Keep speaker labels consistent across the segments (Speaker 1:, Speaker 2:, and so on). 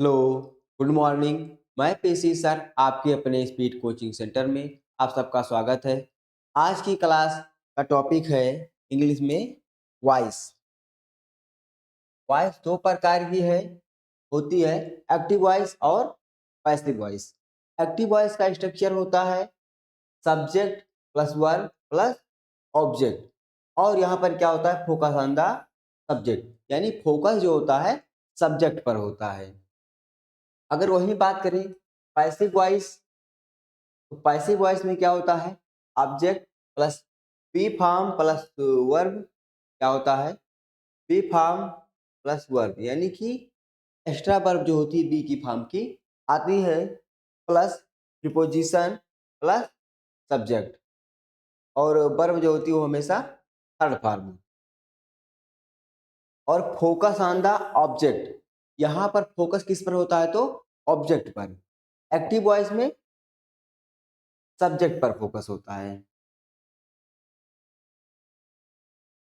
Speaker 1: Hello, good morning. मैं पेशी sir आपके अपने स्पीड कोचिंग सेंटर में आप सबका स्वागत है। आज की क्लास का टॉपिक है इंग्लिश में वॉइस। वॉइस दो प्रकार की है होती है, एक्टिव वॉइस और पैसिव वॉइस। एक्टिव वॉइस का स्ट्रक्चर होता है subject plus verb plus object, और यहाँ पर क्या होता है फोकस ऑन द सब्जेक्ट, यानी फोकस जो होता है सब्जेक्ट पर होता है। अगर वही बात करें पैसिव वॉइस, तो पैसिव वॉइस में क्या होता है object plus be form plus verb, क्या होता है बी फॉर्म प्लस वर्ब, यानी कि एक्स्ट्रा वर्ब जो होती है बी की फॉर्म की आती है, प्लस प्रीपोजिशन प्लस सब्जेक्ट, और वर्ब जो होती है वो हमेशा थर्ड फॉर्म। और फोकस ऑन द ऑब्जेक्ट, यहाँ पर फोकस किस पर होता है तो ऑब्जेक्ट पर। एक्टिव वॉइस में सब्जेक्ट पर फोकस होता है।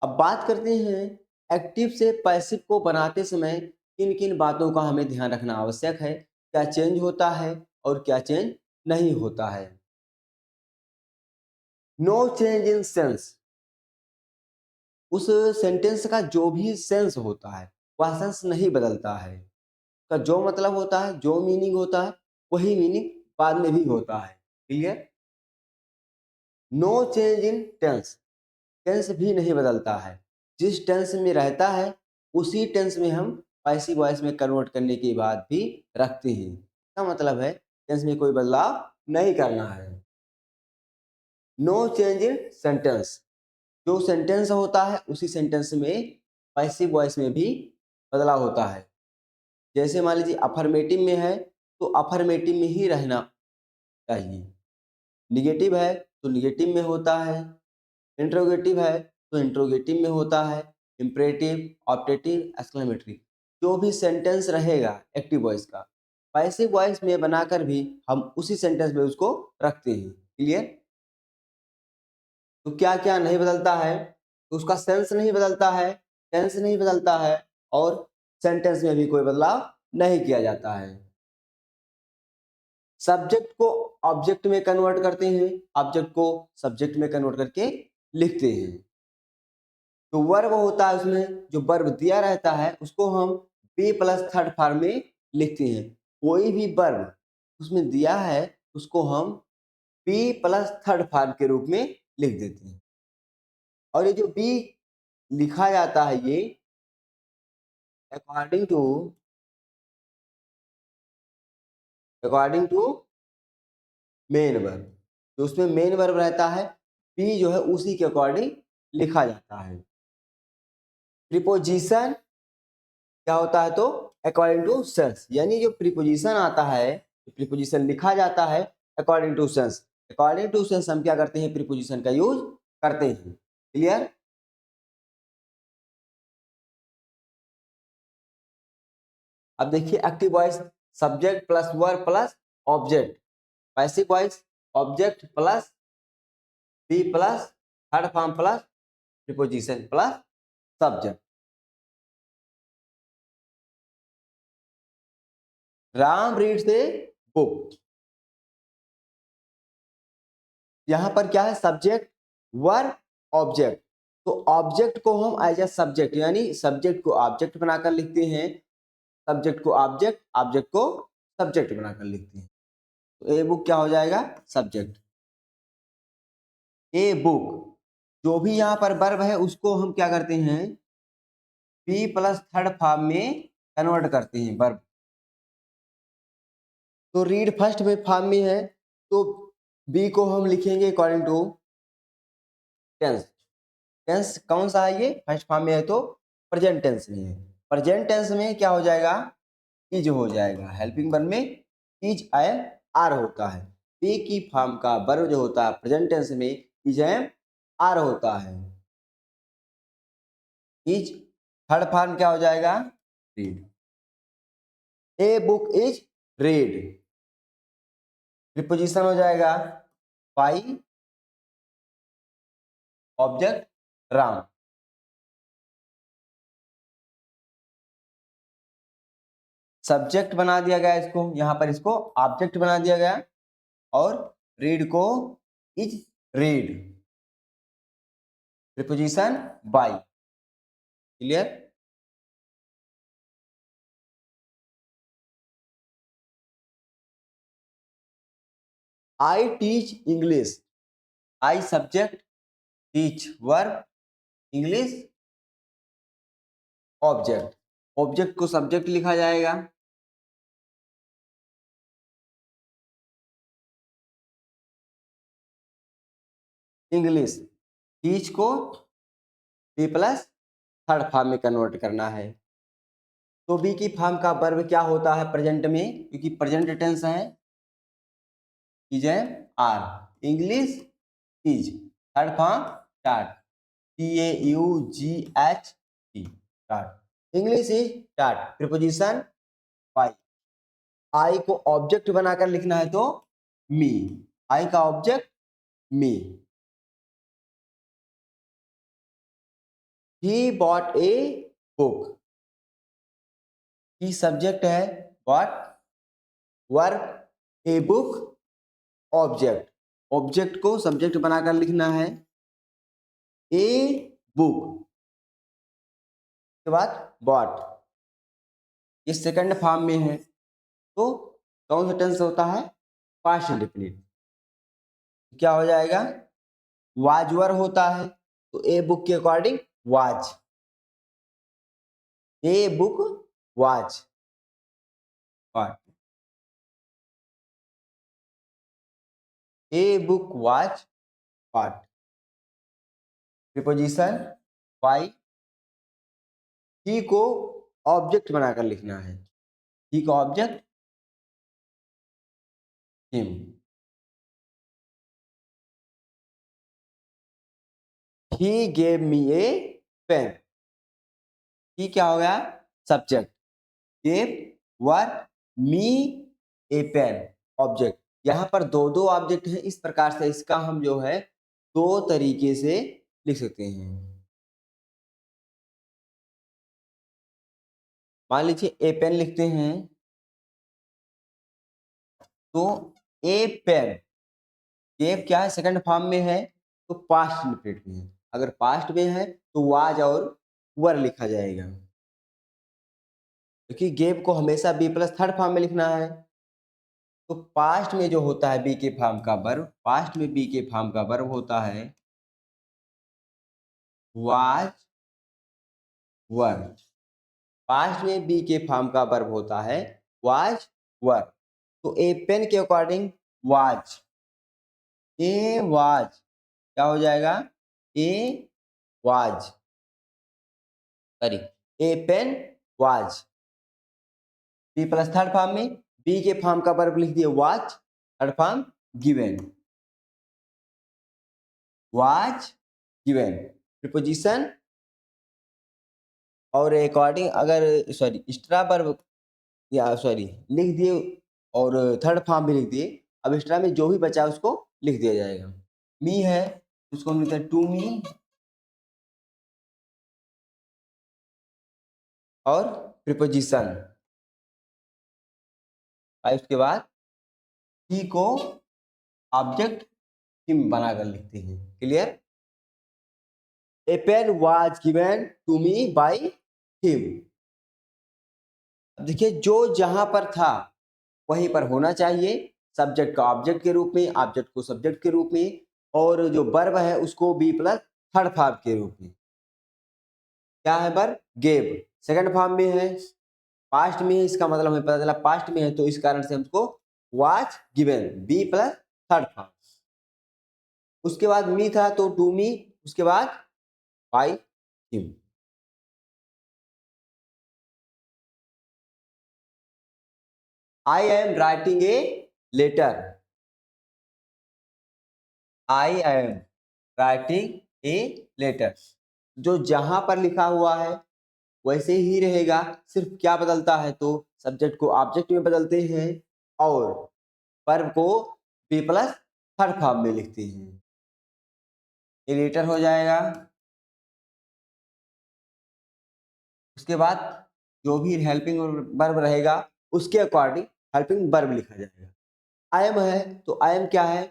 Speaker 1: अब बात करते हैं एक्टिव से पैसिव को बनाते समय किन किन बातों का हमें ध्यान रखना आवश्यक है, क्या चेंज होता है और क्या चेंज नहीं होता है। नो चेंज इन सेंस, उस सेंटेंस का जो भी सेंस होता है वह सेंस नहीं बदलता है। का जो मतलब होता है, जो मीनिंग होता है वही मीनिंग बाद में भी होता है। Clear. No change in tense, tense भी नहीं बदलता है। जिस टेंस में रहता है उसी टेंस में हम पैसिव वॉइस में कन्वर्ट करने के बाद भी रखते हैं। इसका मतलब है टेंस में कोई बदलाव नहीं करना है। नो चेंज इन सेंटेंस, जो सेंटेंस होता है उसी सेंटेंस में पैसिव वॉइस में भी बदलाव होता है। जैसे मान लीजिए अफर्मेटिव में है तो अफर्मेटिव में ही रहना चाहिए, निगेटिव है तो निगेटिव में होता है, इंट्रोगेटिव है तो इंट्रोगेटिव में होता है, इम्परेटिव, ऑप्टेटिव, एक्सक्लेमेटरी, जो भी सेंटेंस रहेगा एक्टिव वॉइस का पैसिव वॉइस में बनाकर भी हम उसी सेंटेंस में उसको रखते हैं। क्लियर। तो क्या क्या नहीं बदलता है, तो उसका सेंस नहीं बदलता है, टेंस नहीं बदलता है, और सेंटेंस में भी कोई बदलाव नहीं किया जाता है। सब्जेक्ट को ऑब्जेक्ट में कन्वर्ट करते हैं, ऑब्जेक्ट को सब्जेक्ट में कन्वर्ट करके लिखते हैं। तो वर्ब होता है, उसमें जो वर्ब दिया रहता है उसको हम बी प्लस थर्ड फॉर्म में लिखते हैं। कोई भी वर्ब उसमें दिया है उसको हम बी प्लस थर्ड फॉर्म के रूप में लिख देते हैं। और ये जो बी लिखा जाता है ये अकॉर्डिंग टू मेन वर्ब, तो उसमें मेन वर्ब रहता है, बी जो है उसी के अकॉर्डिंग लिखा जाता है। प्रीपोजिशन क्या होता है तो अकॉर्डिंग टू सेंस, यानी जो प्रीपोजिशन आता है, प्रीपोजिशन लिखा जाता है according to sense. According to sense हम क्या करते हैं प्रीपोजिशन का यूज करते हैं। क्लियर। अब देखिए active voice subject plus verb plus object, passive voice object plus be plus third form plus preposition plus subject. Ram reads a book, यहां पर क्या है सब्जेक्ट वर्ब ऑब्जेक्ट, तो ऑब्जेक्ट को हम एज ए सब्जेक्ट, यानी सब्जेक्ट को ऑब्जेक्ट बनाकर लिखते हैं, सब्जेक्ट को ऑब्जेक्ट, ऑब्जेक्ट को सब्जेक्ट बनाकर लिखते हैं। तो ए बुक क्या हो जाएगा सब्जेक्ट। ए बुक, जो भी यहाँ पर वर्ब है उसको हम क्या करते हैं बी प्लस थर्ड फॉर्म में कन्वर्ट करते हैं वर्ब। तो रीड फर्स्ट में फॉर्म में है तो बी को हम लिखेंगे अकॉर्डिंग टू टेंस। टेंस कौन सा है ये फर्स्ट फॉर्म में है तो प्रेजेंट टेंस में है। प्रेजेंट टेंस में क्या हो जाएगा इज हो जाएगा, हेल्पिंग वर्ब में इज एंड आर होता है। बी की फॉर्म का वर्ब जो होता है प्रेजेंट टेंस में इज एंड आर होता है। इज थर्ड फॉर्म क्या हो जाएगा read. A book is red, preposition हो जाएगा बाई ऑब्जेक्ट राम। सब्जेक्ट बना दिया गया इसको, यहाँ पर इसको ऑब्जेक्ट बना दिया गया, और रीड को is read, preposition by. Clear? I teach English, I subject, teach verb, English object. Object को सब्जेक्ट लिखा जाएगा, इंग्लिश, टीच को बी प्लस थर्ड फॉर्म में कन्वर्ट करना है। तो बी की फॉर्म का वर्ब क्या होता है प्रेजेंट में, क्योंकि प्रेजेंट टेंस है, is am are, English is, third form start, T A U G H T, start, English is start, preposition by. I को ऑब्जेक्ट बनाकर लिखना है तो मी, आई का object me. He bought a book, he subject है, bought verb a book object, object को subject बनाकर लिखना है, ए बुक के बाद बॉट, ये सेकंड फॉर्म में है, तो कौन सा टेंस होता है, पास्ट इंडेफिनिट। क्या हो जाएगा, वाज वर होता है, तो ए बुक के according was, a book was, bought, a book was bought, preposition by. He को ऑब्जेक्ट बनाकर लिखना है, ही का object him, he gave me a pen, he क्या हो गया, subject, gave verb, me a pen object. यहाँ पर दो दो ऑब्जेक्ट है, इस प्रकार से इसका हम जो है दो तरीके से लिख सकते हैं। मान लीजिए ए पेन लिखते हैं, तो ए पेन, गेव क्या है, सेकंड फॉर्म में है, तो पास्ट इंडेफिनिट में है, अगर पास्ट में है तो वाज और वर लिखा जाएगा, क्योंकि गेव को हमेशा बी प्लस थर्ड फॉर्म में लिखना है। तो पास्ट में जो होता है बी के फॉर्म का वर्ब, पास्ट में बी के फॉर्म का वर्ब होता है वाज वर, पास्ट में बी के फॉर्म का वर्ब होता है वाज वर, तो ए पेन के अकॉर्डिंग वाज, ए वाज क्या हो जाएगा, a was, sorry, a pen was, be plus third form में, बी के फॉर्म का वर्ब लिख दिए was, third form given, was given, preposition, और अकॉर्डिंग अगर सॉरी एक्स्ट्रा वर्ब या सॉरी लिख दिए और थर्ड फॉर्म भी लिख दिए, अब एक्स्ट्रा में जो भी बचा उसको लिख दिया जाएगा। मी है उसको हम लिखते हैं टू मी, और प्रीपोजिशन, और उसके बाद ही को ऑब्जेक्ट हिम बनाकर लिखते हैं। Clear? A pen was given to me by him. अब देखिए जो जहां पर था वहीं पर होना चाहिए, सब्जेक्ट का ऑब्जेक्ट के रूप में, ऑब्जेक्ट को सब्जेक्ट के रूप में, और जो वर्ब है उसको बी प्लस थर्ड फॉर्म के रूप में। क्या है वर्ब? गेव, सेकंड फॉर्म में है, पास्ट में है, इसका मतलब हमें पता चला पास्ट में है, तो इस कारण से हमको was given be plus third form. उसके बाद मी था तो टू मी, उसके बाद by him. I am writing a letter, I am writing a letter, जो जहां पर लिखा हुआ है वैसे ही रहेगा, सिर्फ क्या बदलता है तो सब्जेक्ट को ऑब्जेक्ट में बदलते हैं और वर्ब को बी प्लस थर्ड फॉर्म में लिखते हैं, ये लेटर हो जाएगा। उसके बाद जो भी हेल्पिंग वर्ब रहेगा उसके अकॉर्डिंग हेल्पिंग वर्ब लिखा जाएगा। आई एम है तो आई एम क्या है,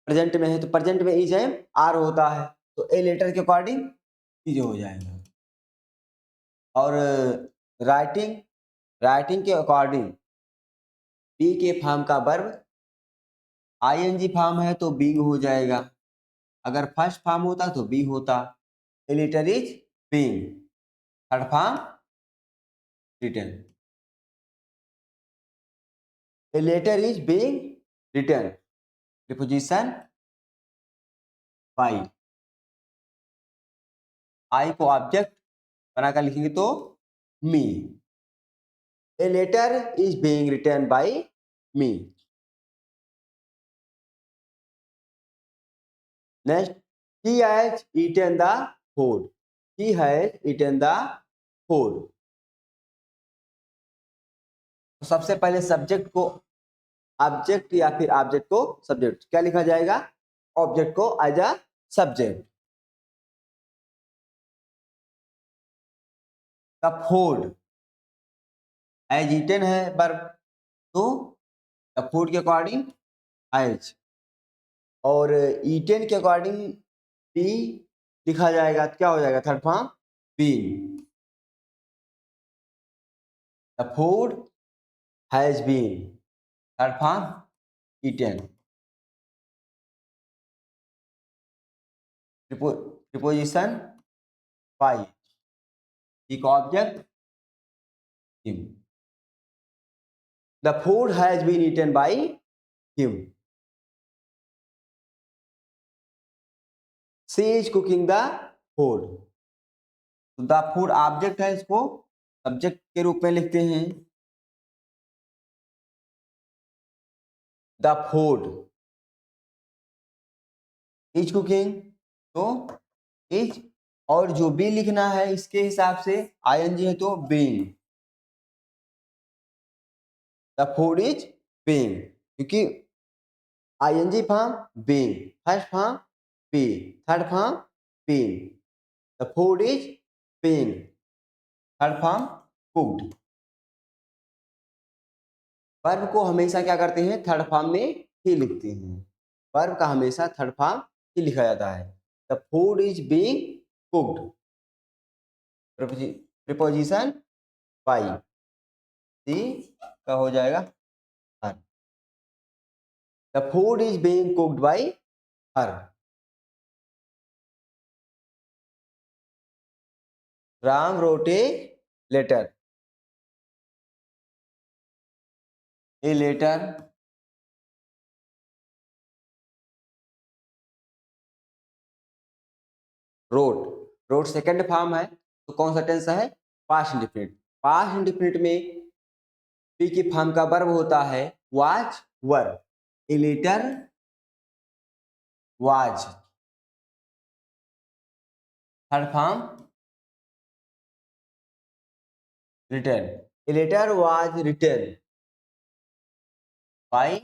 Speaker 1: प्रेजेंट में है तो प्रेजेंट में इज एम आर होता है, तो ए लेटर के अकॉर्डिंग इज हो जाएगा। और राइटिंग, राइटिंग के अकॉर्डिंग बी के फॉर्म का वर्ब आईएनजी फॉर्म है तो बीइंग हो जाएगा, अगर फर्स्ट फॉर्म होता तो बी होता। A letter is being, third form written. A letter is being written, preposition by. I को ऑब्जेक्ट बनाकर लिखेंगे तो me. A letter is being written by me. Next, he has eaten the food, he has eaten the food। तो सबसे पहले subject को object या फिर ऑब्जेक्ट को सब्जेक्ट, क्या लिखा जाएगा, ऑब्जेक्ट को as a subject. The food, has eaten है वर्ब, तो द फूड के अकॉर्डिंग एज, और ईटन के अकॉर्डिंग बी लिखा जाएगा, क्या हो जाएगा, third form been. The food has been, third form eaten. Preposition by, एक object him. The food has been eaten by him. She is cooking the food, तो the food object है, इसको subject के रूप में लिखते हैं। द फूड इज कुकिंग, तो इज, और जो बी लिखना है इसके हिसाब से आईएनजी है तो being. The food is being, क्योंकि ING form being, first form be, third form being. The food is being, third form cooked. Verb को हमेशा क्या करते हैं, थर्ड फॉर्म में ही लिखते हैं। वर्ब का हमेशा थर्ड फॉर्म ही लिखा जाता है। The food is being cooked, preposition by, she का हो जाएगा her. The food is being cooked by her. Ram wrote a letter, a letter wrote, wrote second form है तो कौन सा टेंस है, पास्ट इंडिफिनिट। पास्ट इंडिफिनिट में बी की फॉर्म का वर्ब होता है was were, a letter was, third form written. A letter was written by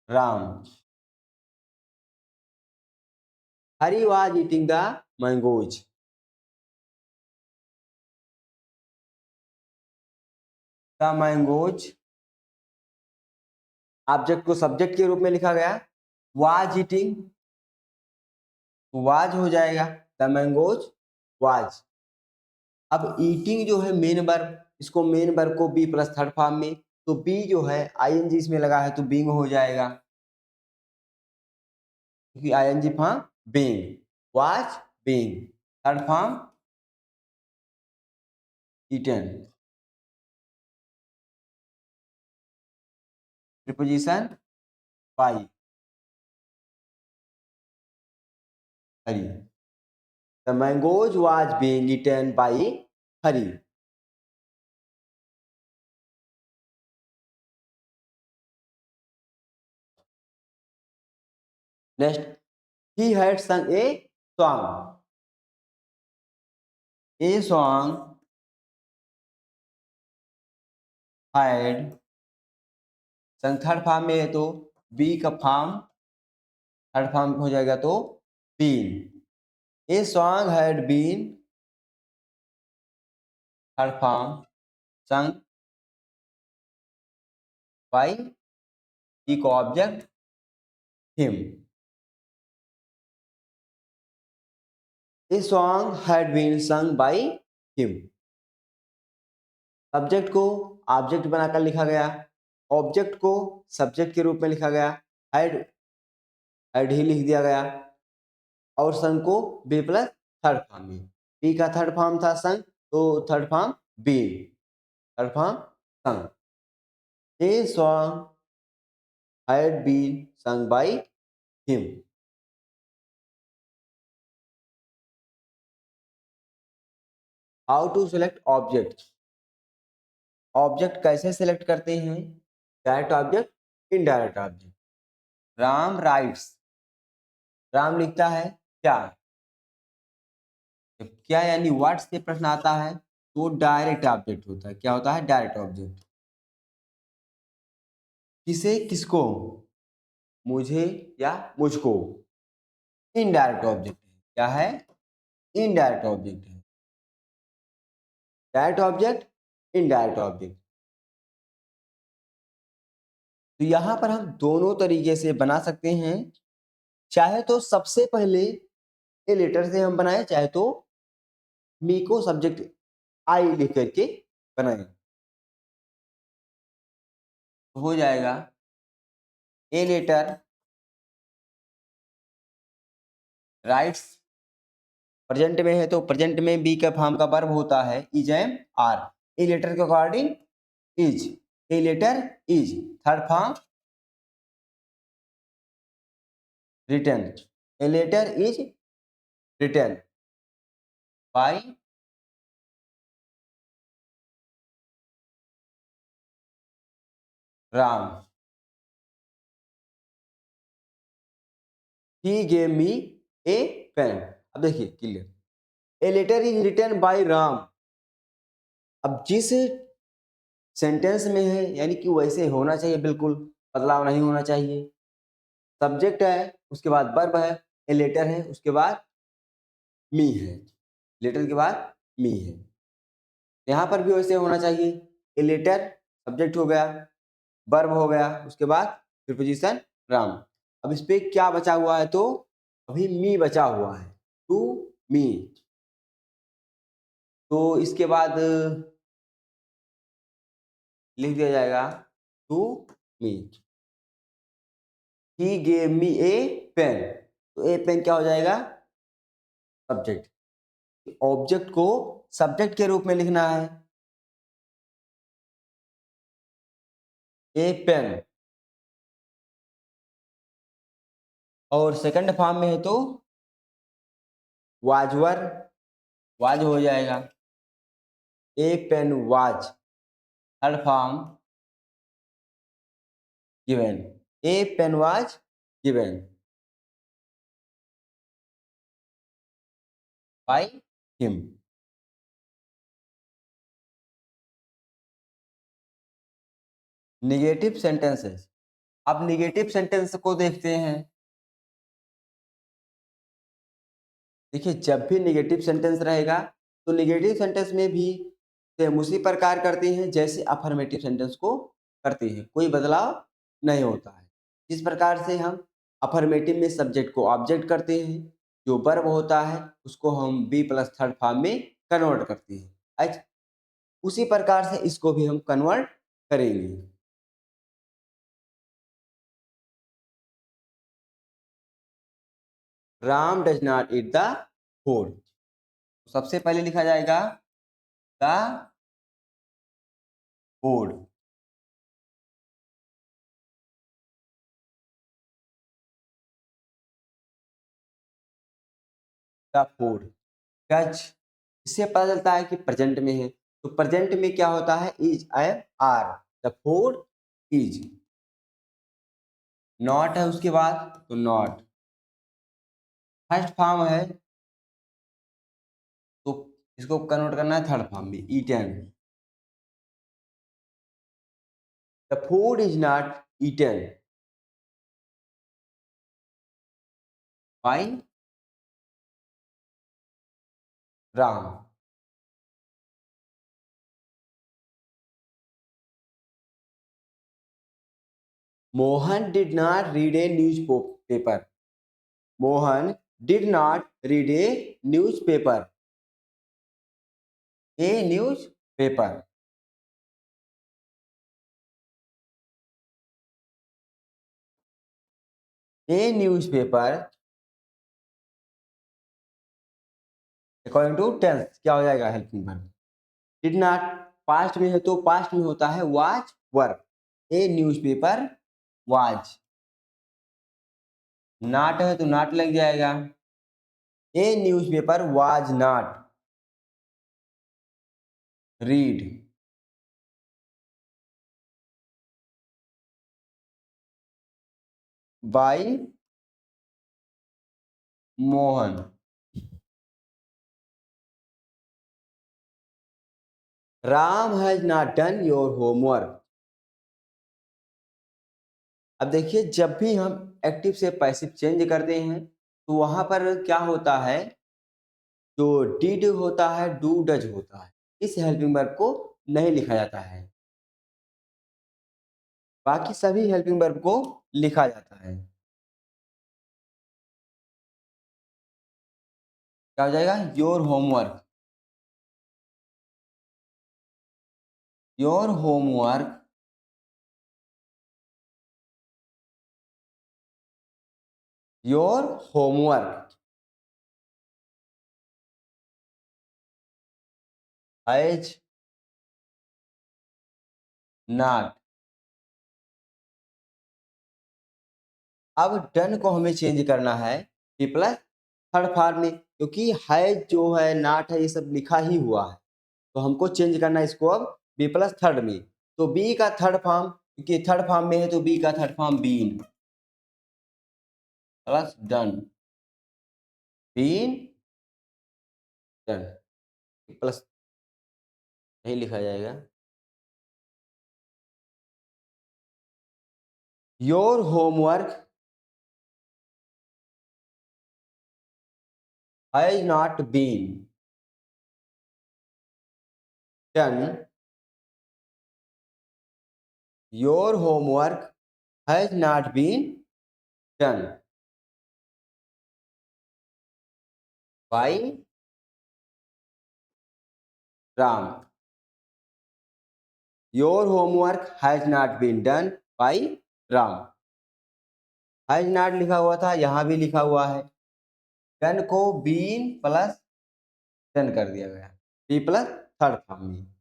Speaker 1: Ram. Hari was eating the mangoes, the mangoes object को सब्जेक्ट के रूप में लिखा गया, वाज ईटिंग वाज हो जाएगा, द मैंगोज वाज। अब ईटिंग जो है मेन वर्ब, इसको मेन वर्ब को बी प्लस थर्ड फॉर्म में, तो बी जो है आईएनजी इसमें लगा है तो बीइंग हो जाएगा, क्योंकि ING form being, was being, third form eaten, preposition by Hari. The mangoes was being eaten by Hari. Next, he had sung a song, a song had, sung third form में है तो बी का फॉर्म थर्ड फॉर्म हो जाएगा तो been. A song had been, third form sung by एक object him. A song had been sung by him. Subject को object बनाकर लिखा गया, ऑब्जेक्ट को सब्जेक्ट के रूप में लिखा गया, हैड ही लिख दिया गया, और सन को बी प्लस थर्ड फॉर्म में, बी का थर्ड फॉर्म था सन, तो third form be, third form sung. A song had been sung by him. How to select object. Object कैसे सेलेक्ट करते हैं? Direct object, indirect object. Ram writes, Ram लिखता है क्या, जब क्या यानी व्हाट से प्रश्न आता है तो डायरेक्ट ऑब्जेक्ट होता है. क्या होता है? Direct object. किसे, किसको, मुझे या मुझको, इनडायरेक्ट ऑब्जेक्ट है. क्या है? इनडायरेक्ट ऑब्जेक्ट है. Direct object, indirect object. तो यहां पर हम दोनों तरीके से बना सकते हैं. चाहे तो सबसे पहले ए लेटर से हम बनाए, चाहे तो मी को सब्जेक्ट आई लिख करके बनाए. तो हो जाएगा ए लेटर राइट्स, प्रेजेंट में है तो प्रेजेंट में बी का फॉर्म का वर्ब होता है is am are. A letter के according is, a letter is, third form written, a letter is written by Ram. He gave me a pen. अब देखिए clear, a letter is written by Ram. अब जिस sentence में है यानी कि वैसे होना चाहिए, बिल्कुल बदलाव नहीं होना चाहिए. सब्जेक्ट है, उसके बाद वर्ब है, ए लेटर है, उसके बाद मी है, लेटर के बाद मी है. यहाँ पर भी वैसे होना चाहिए. ए लेटर सब्जेक्ट हो गया, वर्ब हो गया, उसके बाद प्रीपोजिशन राम. अब इस पे क्या बचा हुआ है? तो अभी मी बचा हुआ है, टू मी. तो इसके बाद लिख दिया जाएगा to me. He gave me a pen. तो ए पेन क्या हो जाएगा? सब्जेक्ट. ऑब्जेक्ट को सब्जेक्ट के रूप में लिखना है, ए पेन. और सेकंड फॉर्म में है तो वाजवर, वाज हो जाएगा, a pen was, third form given, a pen was given by him. Negative sentences. अब निगेटिव सेंटेंस को देखते हैं. देखिए जब भी निगेटिव सेंटेंस रहेगा तो निगेटिव सेंटेंस में भी सेम उसी प्रकार करते हैं जैसे अफर्मेटिव सेंटेंस को करते हैं, कोई बदलाव नहीं होता है. जिस प्रकार से हम अफर्मेटिव में सब्जेक्ट को ऑब्जेक्ट करते हैं, जो वर्ब होता है उसको हम बी प्लस थर्ड फॉर्म में कन्वर्ट करते हैं. अच्छा, उसी प्रकार से इसको भी हम कन्वर्ट करेंगे. Ram does not eat the food. सबसे पहले लिखा जाएगा the food. The food touch. इससे पता चलता है कि प्रेजेंट में है, तो प्रेजेंट में क्या होता है? Is I R. The food is. Not है उसके बाद तो नॉट. फर्स्ट फॉर्म है तो इसको कन्वर्ट करना है थर्ड फॉर्म में, eaten. The food is not eaten by Ram. Mohan did not read a newspaper. Mohan did not read a newspaper. A newspaper. A newspaper according to tense क्या हो जाएगा helping verb. Did not past में है तो past में होता है was verb. A newspaper was. Not है तो नॉट लग जाएगा। A newspaper was not read by Mohan. Ram has not done your homework. अब देखिए जब भी हम एक्टिव से पैसिव चेंज करते हैं तो वहां पर क्या होता है, जो डिड होता है डू डज होता है, इस हेल्पिंग वर्ब को नहीं लिखा जाता है, बाकी सभी हेल्पिंग वर्ब को लिखा जाता है। क्या हो जाएगा, your homework. Your homework your homework has not. अब डन को हमें चेंज करना है बी प्लस थर्ड फॉर्म में, क्योंकि हैज जो है नॉट है ये सब लिखा ही हुआ है, तो हमको चेंज करना है इसको अब बी प्लस थर्ड में। तो बी का थर्ड फॉर्म, क्योंकि थर्ड फॉर्म में है तो बी का third form been plus done. Been done plus नहीं लिखा जाएगा। Your homework has not been done. Your homework has not been done by Ram. Your homework has not been done by Ram. Has not लिखा हुआ था, यहां भी लिखा हुआ है। डन को बीन प्लस डन कर दिया गया बी प्लस थर्ड फॉर्म में।